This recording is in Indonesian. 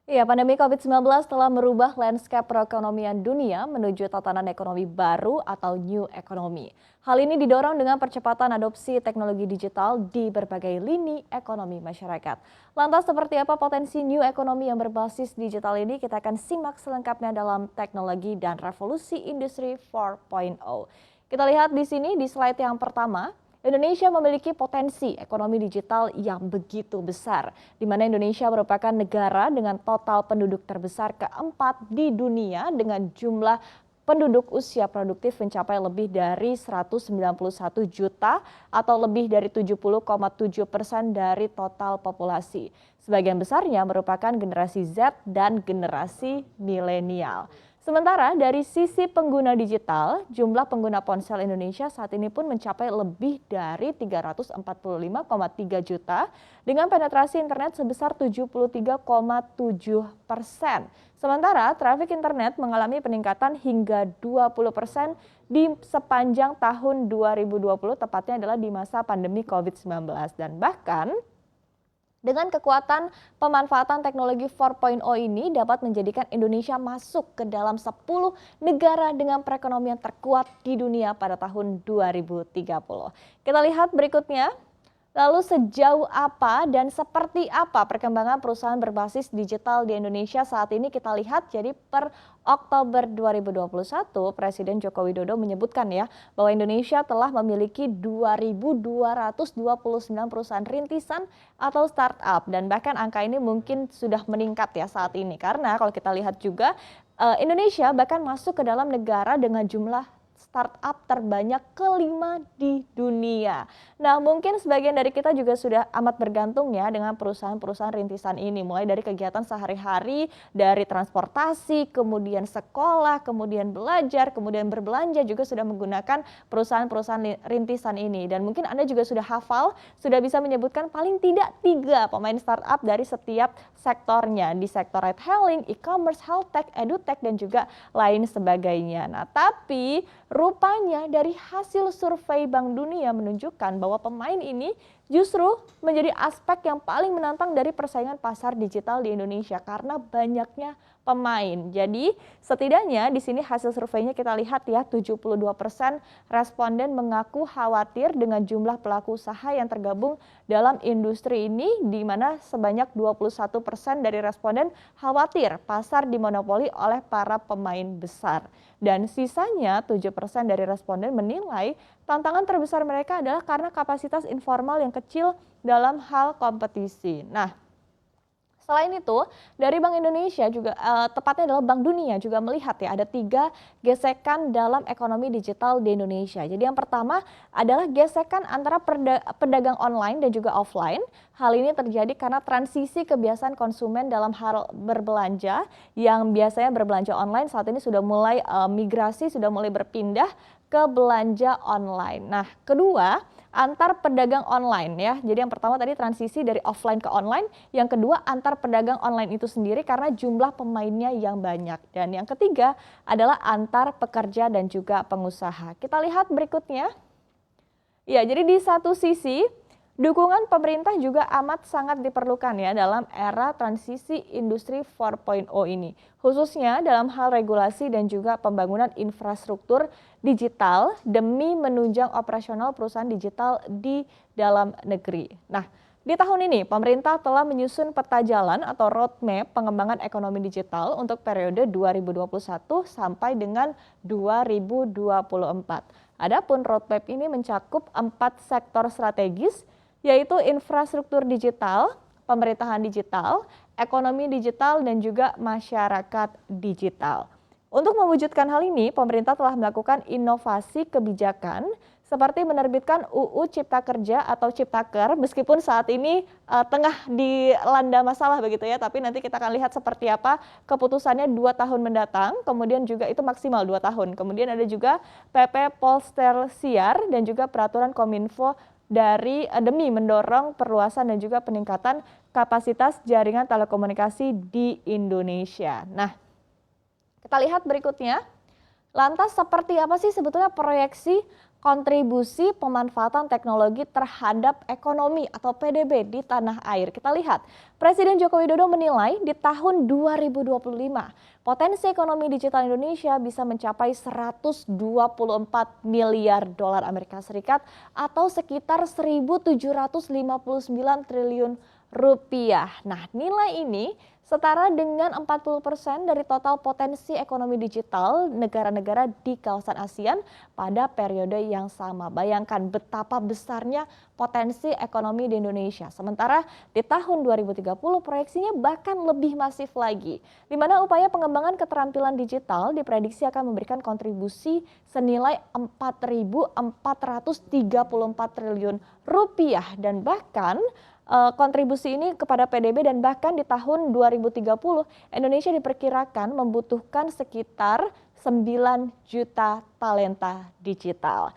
Ya, pandemi COVID-19 telah merubah lanskap perekonomian dunia menuju tatanan ekonomi baru atau new economy. Hal ini didorong dengan percepatan adopsi teknologi digital di berbagai lini ekonomi masyarakat. Lantas seperti apa potensi new economy yang berbasis digital ini? Kita akan simak selengkapnya dalam teknologi dan revolusi industri 4.0. Kita lihat di sini di slide yang pertama. Indonesia memiliki potensi ekonomi digital yang begitu besar, di mana Indonesia merupakan negara dengan total penduduk terbesar keempat di dunia dengan jumlah penduduk usia produktif mencapai lebih dari 191 juta atau lebih dari 70,7% dari total populasi. Sebagian besarnya merupakan generasi Z dan generasi milenial. Sementara dari sisi pengguna digital, jumlah pengguna ponsel Indonesia saat ini pun mencapai lebih dari 345,3 juta dengan penetrasi internet sebesar 73,7%. Sementara trafik internet mengalami peningkatan hingga 20% di sepanjang tahun 2020, tepatnya adalah di masa pandemi COVID-19. Dan bahkan dengan kekuatan pemanfaatan teknologi 4.0 ini dapat menjadikan Indonesia masuk ke dalam 10 negara dengan perekonomian terkuat di dunia pada tahun 2030. Kita lihat berikutnya. Lalu sejauh apa dan seperti apa perkembangan perusahaan berbasis digital di Indonesia saat ini kita lihat. Jadi per Oktober 2021 Presiden Joko Widodo menyebutkan ya bahwa Indonesia telah memiliki 2.229 perusahaan rintisan atau startup dan bahkan angka ini mungkin sudah meningkat ya saat ini karena kalau kita lihat juga Indonesia bahkan masuk ke dalam negara dengan jumlah startup terbanyak kelima di dunia. Nah, mungkin sebagian dari kita juga sudah amat bergantung ya dengan perusahaan-perusahaan rintisan ini. Mulai dari kegiatan sehari-hari, dari transportasi, kemudian sekolah, kemudian belajar, kemudian berbelanja juga sudah menggunakan perusahaan-perusahaan rintisan ini. Dan mungkin Anda juga sudah hafal, sudah bisa menyebutkan paling tidak 3 pemain startup dari setiap sektornya. Di sektor ride-hailing, e-commerce, health tech, edutech, dan juga lain sebagainya. Nah, tapi rupanya dari hasil survei Bank Dunia menunjukkan bahwa pemain ini justru menjadi aspek yang paling menantang dari persaingan pasar digital di Indonesia karena banyaknya pemain. Jadi setidaknya di sini hasil surveinya kita lihat ya 72% responden mengaku khawatir dengan jumlah pelaku usaha yang tergabung dalam industri ini di mana sebanyak 21% dari responden khawatir pasar dimonopoli oleh para pemain besar. Dan sisanya 7% dari responden menilai tantangan terbesar mereka adalah karena kapasitas informal yang kecil dalam hal kompetisi. Nah, selain itu, dari Bank Indonesia juga tepatnya adalah Bank Dunia juga melihat ya ada 3 gesekan dalam ekonomi digital di Indonesia. Jadi yang pertama adalah gesekan antara pedagang online dan juga offline. Hal ini terjadi karena transisi kebiasaan konsumen dalam hal berbelanja yang biasanya berbelanja online saat ini sudah mulai migrasi, sudah mulai berpindah ke belanja online. Nah, kedua antar pedagang online ya. Jadi yang pertama tadi transisi dari offline ke online, yang kedua antar pedagang online itu sendiri karena jumlah pemainnya yang banyak. Dan yang ketiga adalah antar pekerja dan juga pengusaha. Kita lihat berikutnya. Ya, jadi di satu sisi dukungan pemerintah juga amat sangat diperlukan ya dalam era transisi industri 4.0 ini. Khususnya dalam hal regulasi dan juga pembangunan infrastruktur digital demi menunjang operasional perusahaan digital di dalam negeri. Nah, di tahun ini pemerintah telah menyusun peta jalan atau roadmap pengembangan ekonomi digital untuk periode 2021 sampai dengan 2024. Adapun roadmap ini mencakup 4 sektor strategis yaitu infrastruktur digital, pemerintahan digital, ekonomi digital, dan juga masyarakat digital. Untuk mewujudkan hal ini, pemerintah telah melakukan inovasi kebijakan seperti menerbitkan UU Cipta Kerja atau Ciptaker, meskipun saat ini tengah dilanda masalah begitu ya, tapi nanti kita akan lihat seperti apa keputusannya 2 tahun mendatang, kemudian juga itu maksimal 2 tahun. Kemudian ada juga PP Polster Siar dan juga peraturan Kominfo demi mendorong perluasan dan juga peningkatan kapasitas jaringan telekomunikasi di Indonesia. Nah, kita lihat berikutnya. Lantas seperti apa sih sebetulnya proyeksi kontribusi pemanfaatan teknologi terhadap ekonomi atau PDB di tanah air. Kita lihat, Presiden Joko Widodo menilai di tahun 2025 potensi ekonomi digital Indonesia bisa mencapai 124 miliar dolar Amerika Serikat atau sekitar 1.759 triliun rupiah. Nah, nilai ini setara dengan 40% dari total potensi ekonomi digital negara-negara di kawasan ASEAN pada periode yang sama. Bayangkan betapa besarnya potensi ekonomi di Indonesia. Sementara di tahun 2030 proyeksinya bahkan lebih masif lagi, di mana upaya pengembangan keterampilan digital diprediksi akan memberikan kontribusi senilai 4.434 triliun rupiah dan bahkan kontribusi ini kepada PDB dan bahkan di tahun 2030 Indonesia diperkirakan membutuhkan sekitar 9 juta talenta digital.